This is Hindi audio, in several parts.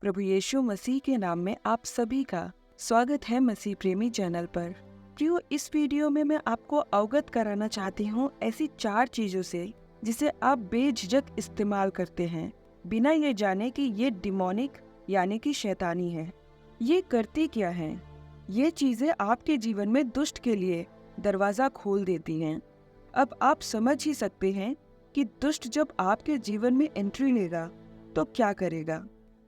प्रभु यीशु मसीह के नाम में आप सभी का स्वागत है मसीह प्रेमी चैनल पर। प्रियो, इस वीडियो में मैं आपको अवगत कराना चाहती हूँ ऐसी 4 चीजों से जिसे आप बेझिझक इस्तेमाल करते हैं बिना ये जाने कि ये डिमोनिक यानी कि शैतानी है। ये करती क्या है? ये चीजें आपके जीवन में दुष्ट के लिए दरवाजा खोल देती हैं। अब आप समझ ही सकते हैं कि दुष्ट जब आपके जीवन में एंट्री लेगा तो क्या करेगा।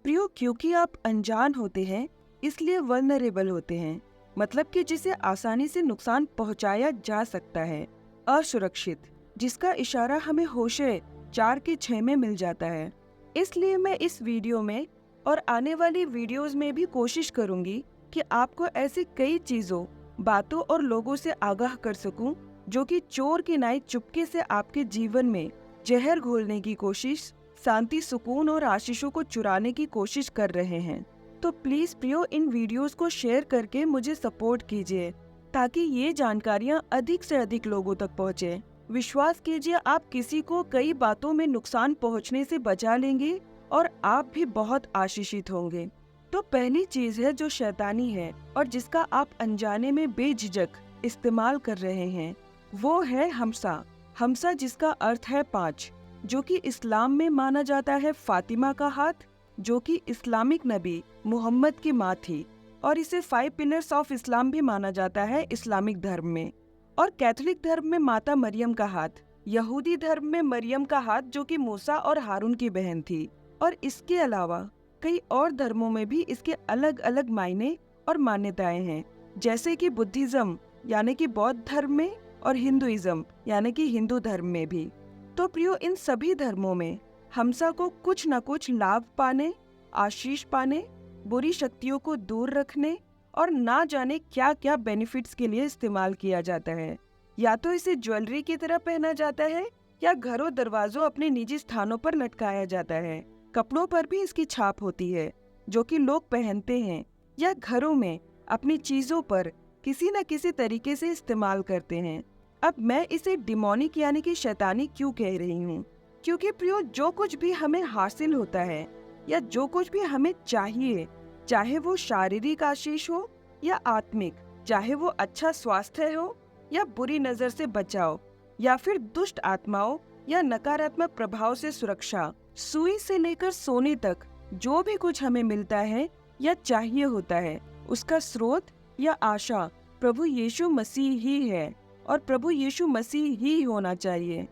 प्रियो, क्योंकि आप अनजान होते हैं इसलिए वल्नरेबल होते हैं, मतलब कि जिसे आसानी से नुकसान पहुंचाया जा सकता है, असुरक्षित, जिसका इशारा हमें होशे 4:6 में मिल जाता है। इसलिए मैं इस वीडियो में और आने वाली वीडियोस में भी कोशिश करूंगी कि आपको ऐसी कई चीजों, बातों और लोगों से आगाह कर सकूं जो कि चोर की नाई चुपके से आपके जीवन में जहर घोलने की कोशिश, शांति, सुकून और आशीषों को चुराने की कोशिश कर रहे हैं। तो प्लीज प्रियो, इन वीडियोस को शेयर करके मुझे सपोर्ट कीजिए ताकि ये जानकारियां अधिक से अधिक लोगों तक पहुंचे। विश्वास कीजिए, आप किसी को कई बातों में नुकसान पहुंचने से बचा लेंगे और आप भी बहुत आशीषित होंगे। तो पहली चीज है जो शैतानी है और जिसका आप अनजाने में बेझिझक इस्तेमाल कर रहे हैं, वो है हमसा। हमसा, जिसका अर्थ है 5, जो कि इस्लाम में माना जाता है फातिमा का हाथ, जो कि इस्लामिक नबी मोहम्मद की माँ थी, और इसे 5 पिलर्स ऑफ इस्लाम भी माना जाता है इस्लामिक धर्म में। और कैथोलिक धर्म में माता मरियम का हाथ, यहूदी धर्म में मरियम का हाथ जो कि मूसा और हारून की बहन थी, और इसके अलावा कई और धर्मों में भी इसके अलग अलग मायने और मान्यताएं हैं, जैसे कि बुद्धिज्म यानी कि बौद्ध धर्म में और हिंदुइज्म यानी कि हिंदू धर्म में भी। तो प्रियो, इन सभी धर्मों में हमसा को कुछ न कुछ लाभ पाने, आशीष पाने, बुरी शक्तियों को दूर रखने और ना जाने क्या क्या बेनिफिट्स के लिए इस्तेमाल किया जाता है। या तो इसे ज्वेलरी की तरह पहना जाता है या घरों दरवाजों अपने निजी स्थानों पर लटकाया जाता है। कपड़ों पर भी इसकी छाप होती है जो कि लोग पहनते हैं या घरों में अपनी चीजों पर किसी न किसी तरीके से इस्तेमाल करते हैं। अब मैं इसे डिमोनिक यानी कि शैतानी क्यों कह रही हूँ? क्योंकि प्रियो, जो कुछ भी हमें हासिल होता है या जो कुछ भी हमें चाहिए, चाहे वो शारीरिक आशीष हो या आत्मिक, चाहे वो अच्छा स्वास्थ्य हो या बुरी नजर से बचाव या फिर दुष्ट आत्माओं या नकारात्मक प्रभाव से सुरक्षा, सुई से लेकर सोने तक जो भी कुछ हमें मिलता है या चाहिए होता है, उसका स्रोत या आशा प्रभु यीशु मसीह ही है और प्रभु यीशु मसीह ही होना चाहिए।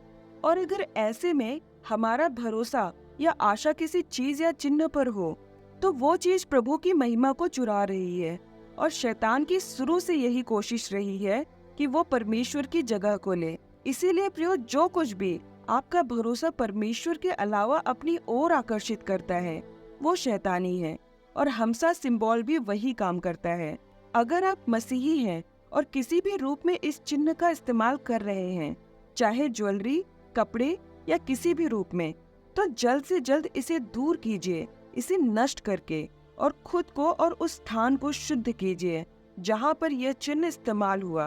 और अगर ऐसे में हमारा भरोसा या आशा किसी चीज या चिन्ह पर हो तो वो चीज प्रभु की महिमा को चुरा रही है, और शैतान की शुरू से यही कोशिश रही है कि वो परमेश्वर की जगह को ले। इसीलिए प्रियो, जो कुछ भी आपका भरोसा परमेश्वर के अलावा अपनी ओर आकर्षित करता है वो शैतानी है, और हमसा सिंबल भी वही काम करता है। अगर आप मसीही हैं और किसी भी रूप में इस चिन्ह का इस्तेमाल कर रहे हैं, चाहे ज्वेलरी, कपड़े या किसी भी रूप में, तो जल्द से जल्द इसे दूर कीजिए, इसे नष्ट करके, और खुद को और उस स्थान को शुद्ध कीजिए जहां पर यह चिन्ह इस्तेमाल हुआ,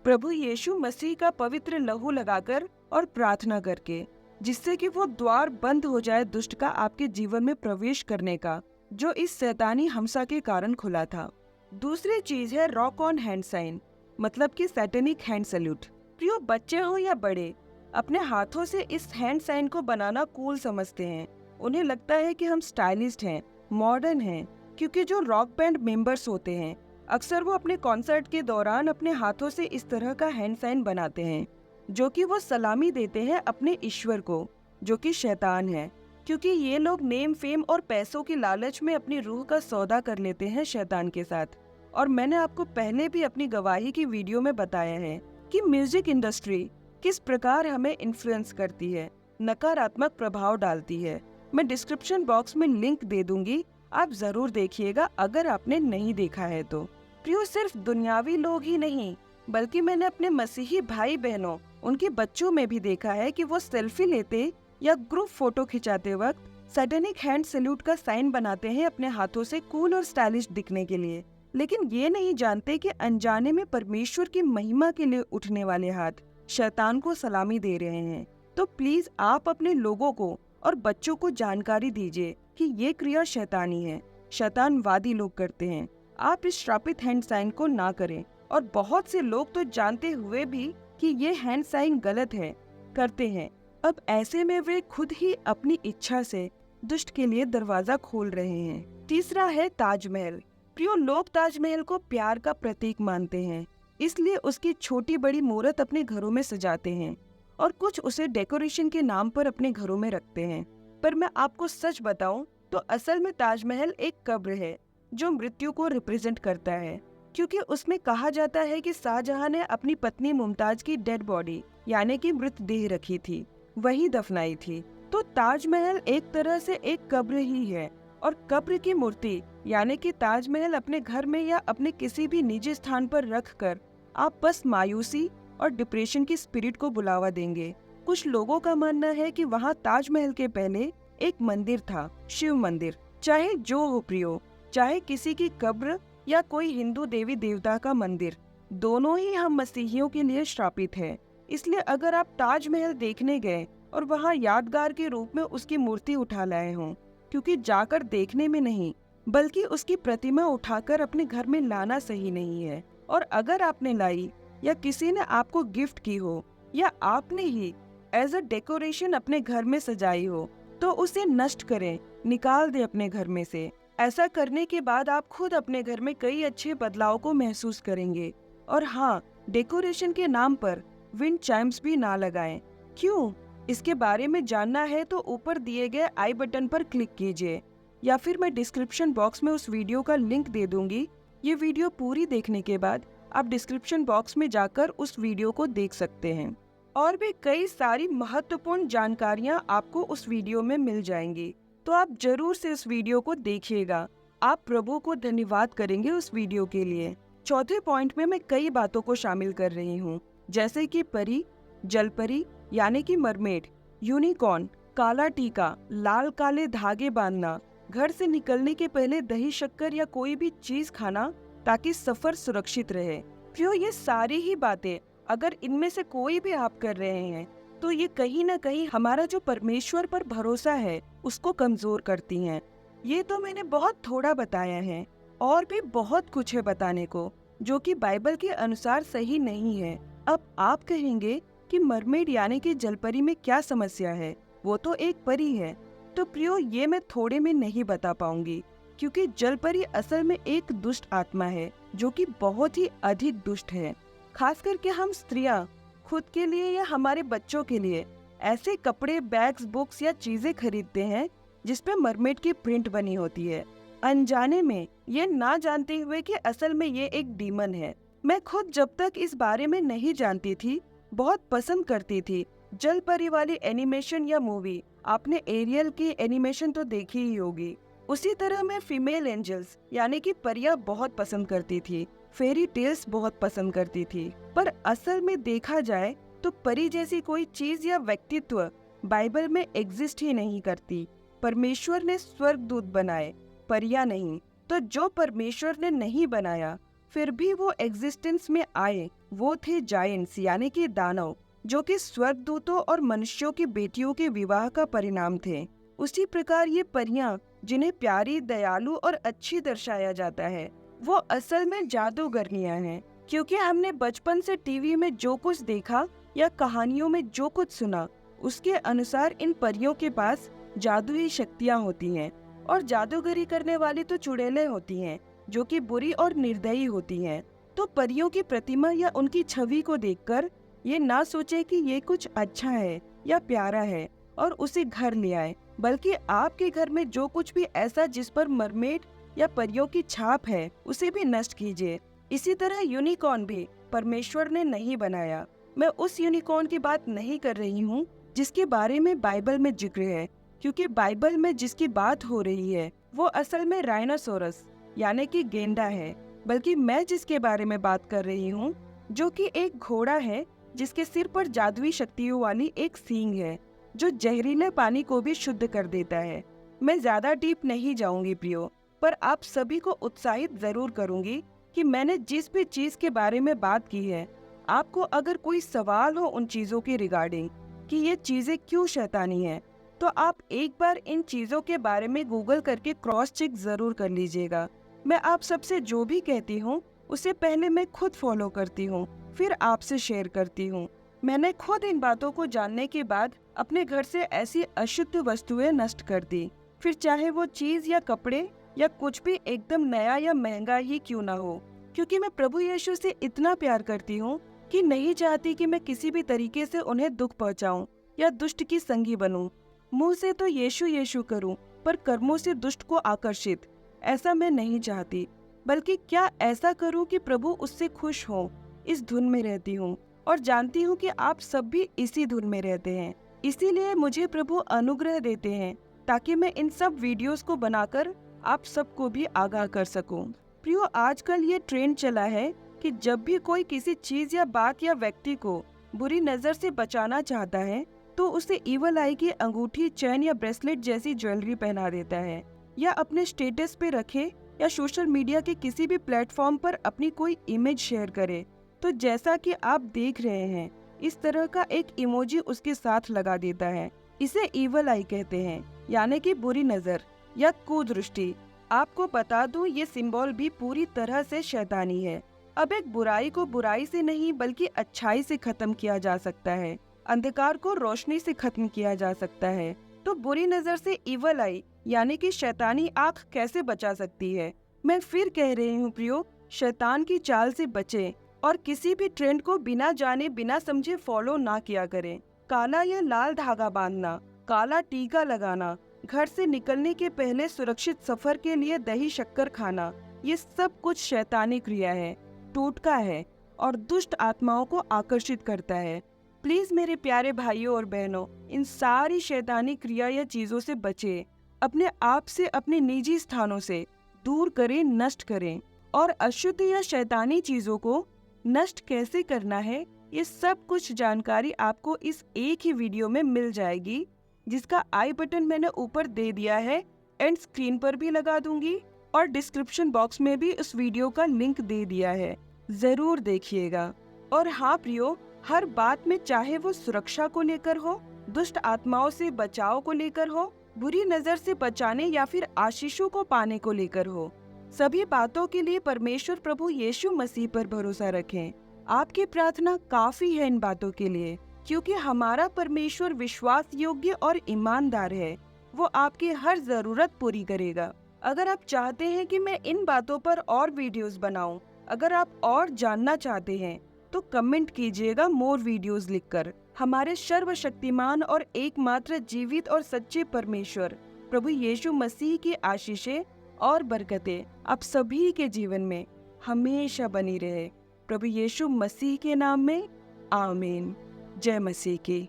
प्रभु यीशु मसीह का पवित्र लहू लगाकर और प्रार्थना करके, जिससे कि वो द्वार बंद हो जाए दुष्ट का आपके जीवन में प्रवेश करने का, जो इस शैतानी हमसा के कारण खुला था। दूसरी चीज है रॉक ऑन हैंड साइन, मतलब कि सैटेनिक हैंड सैल्यूट। प्रियो, बच्चे हो या बड़े, अपने हाथों से इस हैंड साइन को बनाना कूल समझते हैं। उन्हें लगता है कि हम स्टाइलिस्ट हैं, मॉडर्न हैं, क्योंकि जो रॉक बैंड मेंबर्स होते हैं अक्सर वो अपने कॉन्सर्ट के दौरान अपने हाथों से इस तरह का हैंड साइन बनाते हैं, जो कि वो सलामी देते हैं अपने ईश्वर को, जो कि शैतान है, क्योंकि ये लोग नेम, फेम और पैसों की लालच में अपनी रूह का सौदा कर लेते हैं शैतान के साथ। और मैंने आपको पहले भी अपनी गवाही की वीडियो में बताया है कि म्यूजिक इंडस्ट्री किस प्रकार हमें इन्फ्लुएंस करती है, नकारात्मक प्रभाव डालती है। मैं डिस्क्रिप्शन बॉक्स में लिंक दे दूंगी, आप जरूर देखिएगा अगर आपने नहीं देखा है तो। प्रियो, सिर्फ दुनियावी लोग ही नहीं बल्कि मैंने अपने मसीही भाई बहनों, उनके बच्चों में भी देखा है कि वो सेल्फी लेते या ग्रुप फोटो खिंचाते वक्त सैटेनिक हैंड सैल्यूट का साइन बनाते हैं अपने हाथों से कूल और स्टाइलिश दिखने के लिए, लेकिन ये नहीं जानते कि अनजाने में परमेश्वर की महिमा के लिए उठने वाले हाथ शैतान को सलामी दे रहे हैं। तो प्लीज आप अपने लोगों को और बच्चों को जानकारी दीजिए कि ये क्रिया शैतानी है। शैतानवादी लोग करते हैं। आप इस श्रापित हैंड साइन को ना करें, और बहुत से लोग तो जानते हुए भी कि ये हैंड साइन गलत है करते हैं। अब ऐसे में वे खुद ही अपनी इच्छा से दुष्ट के लिए दरवाजा खोल रहे हैं। तीसरा है ताजमहल। प्रियो, लोग ताजमहल को प्यार का प्रतीक मानते हैं, इसलिए उसकी छोटी बड़ी मूर्त अपने घरों में सजाते हैं और कुछ उसे डेकोरेशन के नाम पर अपने घरों में रखते हैं। पर मैं आपको सच बताऊं तो असल में ताजमहल एक कब्र है जो मृत्यु को रिप्रेजेंट करता है, क्योंकि उसमें कहा जाता है कि शाहजहां ने अपनी पत्नी मुमताज की डेड बॉडी यानी कि मृतदेह रखी थी, वही दफनाई थी। तो ताजमहल एक तरह से एक कब्र ही है, और कब्र की मूर्ति यानी कि ताजमहल अपने घर में या अपने किसी भी निजी स्थान पर रखकर आप बस मायूसी और डिप्रेशन की स्पिरिट को बुलावा देंगे। कुछ लोगों का मानना है कि वहाँ ताजमहल के पहले एक मंदिर था, शिव मंदिर। चाहे जो हो प्रियो, चाहे किसी की कब्र या कोई हिंदू देवी देवता का मंदिर, दोनों ही हम मसीहियों के लिए श्रापित है। इसलिए अगर आप ताजमहल देखने गए और वहाँ यादगार के रूप में उसकी मूर्ति उठा लाए हों, क्योंकि जाकर देखने में नहीं बल्कि उसकी प्रतिमा उठाकर अपने घर में लाना सही नहीं है। और अगर आपने लाई या किसी ने आपको गिफ्ट की हो या आपने ही एज अ डेकोरेशन अपने घर में सजाई हो, तो उसे नष्ट करें, निकाल दे अपने घर में से। ऐसा करने के बाद आप खुद अपने घर में कई अच्छे बदलाव को महसूस करेंगे। और हाँ, डेकोरेशन के नाम पर विंड चाइम्स भी ना लगाएं। क्यों? इसके बारे में जानना है तो ऊपर दिए गए आई बटन पर क्लिक कीजिए, या फिर मैं डिस्क्रिप्शन बॉक्स में उस वीडियो का लिंक दे दूंगी। ये वीडियो पूरी देखने के बाद आप डिस्क्रिप्शन बॉक्स में जाकर उस वीडियो को देख सकते हैं। और भी कई सारी महत्वपूर्ण जानकारियां आपको उस वीडियो में मिल जाएंगी, तो आप जरूर से उस वीडियो को देखिएगा। आप प्रभु को धन्यवाद करेंगे उस वीडियो के लिए। चौथे पॉइंट में मैं कई बातों को शामिल कर रही हूँ, जैसे कि परी, जलपरी यानी कि मरमेड, यूनिकॉर्न, काला टीका, लाल काले धागे बांधना, घर से निकलने के पहले दही शक्कर या कोई भी चीज खाना ताकि सफर सुरक्षित रहे। प्रियो, ये सारी ही बातें अगर इनमें से कोई भी आप कर रहे हैं तो ये कहीं ना कहीं हमारा जो परमेश्वर पर भरोसा है उसको कमजोर करती हैं। ये तो मैंने बहुत थोड़ा बताया है, और भी बहुत कुछ है बताने को जो कि बाइबल के अनुसार सही नहीं है। अब आप कहेंगे कि मरमेड यानी कि जलपरी में क्या समस्या है, वो तो एक परी है। तो प्रियो, ये मैं थोड़े में नहीं बता पाऊंगी, क्योंकि जलपरी असल में एक दुष्ट आत्मा है जो कि बहुत ही अधिक दुष्ट है। खास करके हम स्त्रियां खुद के लिए या हमारे बच्चों के लिए ऐसे कपड़े, बैग्स, बुक्स या चीजें खरीदते हैं जिसपे मरमेड की प्रिंट बनी होती है, अनजाने में, ये ना जानते हुए कि असल में ये एक डीमन है। मैं खुद जब तक इस बारे में नहीं जानती थी बहुत पसंद करती थी जलपरी वाली एनिमेशन या मूवी। आपने एरियल की एनिमेशन तो देखी ही होगी। उसी तरह मैं फीमेल एंजल्स यानी कि परियां बहुत पसंद करती थी, फेरी टेल्स बहुत पसंद करती थी। पर असल में देखा जाए तो परी जैसी कोई चीज या व्यक्तित्व बाइबल में एग्जिस्ट ही नहीं करती। परमेश्वर ने स्वर्गदूत बनाए, परियां नहीं। तो जो परमेश्वर ने नहीं बनाया फिर भी वो एग्जिस्टेंस में आए, वो थे जायंट्स यानी कि दानव, जो कि स्वर्गदूतों और मनुष्यों की बेटियों के विवाह का परिणाम थे। उसी प्रकार ये परियां जिन्हें प्यारी, दयालु और अच्छी दर्शाया जाता है, वो असल में जादूगरनियां हैं। क्योंकि हमने बचपन से टीवी में जो कुछ देखा या कहानियों में जो कुछ सुना, उसके अनुसार इन परियों के पास जादुई शक्तियां होती हैं, और जादूगरी करने वाली तो चुड़ैलें होती हैं जो कि बुरी और निर्दयी होती हैं। तो परियों की प्रतिमा या उनकी छवि को देखकर ये ना सोचे कि ये कुछ अच्छा है या प्यारा है और उसे घर ले आए, बल्कि आपके घर में जो कुछ भी ऐसा जिस पर मरमेड या परियों की छाप है उसे भी नष्ट कीजिए। इसी तरह यूनिकॉर्न भी परमेश्वर ने नहीं बनाया। मैं उस यूनिकॉर्न की बात नहीं कर रही हूँ जिसके बारे में बाइबल में जिक्र है, क्योंकि बाइबल में जिसकी बात हो रही है वो असल में राइनोसोरस यानी कि गेंडा है। बल्कि मैं जिसके बारे में बात कर रही हूँ जो कि एक घोड़ा है जिसके सिर पर जादुई शक्तियों वाली एक सींग है जो जहरीले पानी को भी शुद्ध कर देता है। मैं ज्यादा डीप नहीं जाऊंगी प्रियो, पर आप सभी को उत्साहित जरूर करूंगी कि मैंने जिस भी चीज के बारे में बात की है, आपको अगर कोई सवाल हो उन चीजों के रिगार्डिंग कि ये चीजें क्यों शैतानी है, तो आप एक बार इन चीज़ों के बारे में गूगल करके क्रॉस चेक ज़रूर कर लीजिएगा। मैं आप सबसे जो भी कहती हूँ उसे पहले मैं खुद फॉलो करती हूँ, फिर आपसे शेयर करती हूँ। मैंने खुद इन बातों को जानने के बाद अपने घर से ऐसी अशुद्ध वस्तुएं नष्ट कर दी, फिर चाहे वो चीज़ या कपड़े या कुछ भी एकदम नया या महंगा ही क्यों ना हो, क्योंकि मैं प्रभु यीशु से इतना प्यार करती हूँ कि नहीं चाहती कि मैं किसी भी तरीके से उन्हें दुख पहुँचाऊँ या दुष्ट की संगी बनूं। मुंह से तो यीशु यीशु करूं, पर कर्मों से दुष्ट को आकर्षित, ऐसा मैं नहीं चाहती। बल्कि क्या ऐसा करूं कि प्रभु उससे खुश हो। इस धुन में रहती हूं और जानती हूं कि आप सब भी इसी धुन में रहते हैं। इसीलिए मुझे प्रभु अनुग्रह देते हैं ताकि मैं इन सब वीडियोस को बनाकर आप सबको भी आगाह कर सकूं। प्रियो, आजकल ये ट्रेंड चला है कि जब भी कोई किसी चीज या बात या व्यक्ति को बुरी नजर से बचाना चाहता है तो उसे ईवल आई की अंगूठी, चैन या ब्रेसलेट जैसी ज्वेलरी पहना देता है, या अपने स्टेटस पे रखे या सोशल मीडिया के किसी भी प्लेटफॉर्म पर अपनी कोई इमेज शेयर करे तो जैसा कि आप देख रहे हैं इस तरह का एक इमोजी उसके साथ लगा देता है। इसे ईवल आई कहते हैं, यानी कि बुरी नजर या कुदृष्टि। आपको बता दूं, ये सिंबल भी पूरी तरह से शैतानी है। अब एक बुराई को बुराई से नहीं बल्कि अच्छाई से खत्म किया जा सकता है, अंधकार को रोशनी से खत्म किया जा सकता है। तो बुरी नजर से ईवल आई यानी कि शैतानी आंख कैसे बचा सकती है? मैं फिर कह रही हूँ प्रियो, शैतान की चाल से बचें और किसी भी ट्रेंड को बिना जाने बिना समझे फॉलो ना किया करें। काला या लाल धागा बांधना, काला टीका लगाना, घर से निकलने के पहले सुरक्षित सफर के लिए दही शक्कर खाना, ये सब कुछ शैतानी क्रिया है, टोटका है और दुष्ट आत्माओं को आकर्षित करता है। प्लीज मेरे प्यारे भाइयों और बहनों, इन सारी शैतानी क्रिया या चीजों से बचें। अपने आप से अपने निजी स्थानों से दूर करें, नष्ट करें। और अशुद्ध या शैतानी चीजों को नष्ट कैसे करना है, ये सब कुछ जानकारी आपको इस एक ही वीडियो में मिल जाएगी, जिसका आई बटन मैंने ऊपर दे दिया है, एंड स्क्रीन पर भी लगा दूंगी और डिस्क्रिप्शन बॉक्स में भी उस वीडियो का लिंक दे दिया है। जरूर देखिएगा। और हाँ प्रियो, हर बात में, चाहे वो सुरक्षा को लेकर हो, दुष्ट आत्माओं से बचाव को लेकर हो, बुरी नजर से बचाने या फिर आशीषों को पाने को लेकर हो, सभी बातों के लिए परमेश्वर प्रभु यीशु मसीह पर भरोसा रखें। आपकी प्रार्थना काफी है इन बातों के लिए, क्योंकि हमारा परमेश्वर विश्वास योग्य और ईमानदार है। वो आपकी हर जरूरत पूरी करेगा। अगर आप चाहते हैं कि मैं इन बातों पर और वीडियोस बनाऊं, अगर आप और जानना चाहते हैं तो कमेंट कीजिएगा मोर वीडियोस लिखकर। हमारे सर्वशक्तिमान और एकमात्र जीवित और सच्चे परमेश्वर प्रभु यीशु मसीह की आशीषें और बरकतें आप सभी के जीवन में हमेशा बनी रहे। प्रभु यीशु मसीह के नाम में आमीन। जय मसीह की।